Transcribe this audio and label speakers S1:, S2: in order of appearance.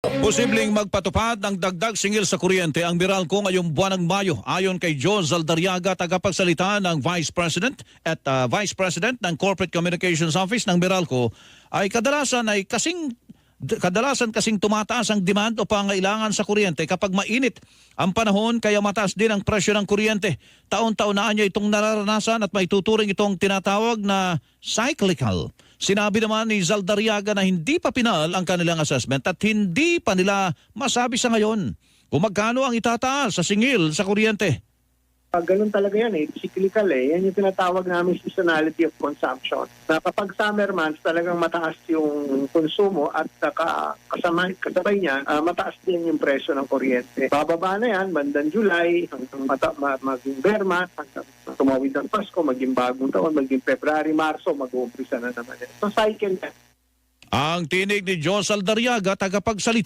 S1: Posibleng magpatupad ng dagdag singil sa kuryente ang Meralco ngayong buwan ng Mayo. Ayon kay Joe Zaldariaga, tagapagsalita ng Vice President at Vice President ng Corporate Communications Office ng Meralco, ay kadalasan kasing tumataas ang demand o pangailangan sa kuryente kapag mainit ang panahon, kaya mataas din ang presyo ng kuryente. Taon-taon na niya itong nararanasan at may tuturing itong tinatawag na cyclical. Sinabi naman ni Zaldariaga na hindi pa pinal ang kanilang assessment at hindi pa nila masabi sa ngayon kung magkano ang itataas sa singil sa kuryente.
S2: Ganun talaga yan cyclical Yan yung tinatawag namin seasonality of consumption. Na kapag summer months talagang mataas yung konsumo at kasabay niya, mataas din yung presyo ng kuryente. Bababa na yan, bandang July, hanggang maging Berma, hanggang tumawid ng Pasko, maging bagong taon, maging February, Marso, mag-uumpisa na naman yan. So cycle yan.
S1: Ang tinig ni Joe Zaldariaga, tagapagsalita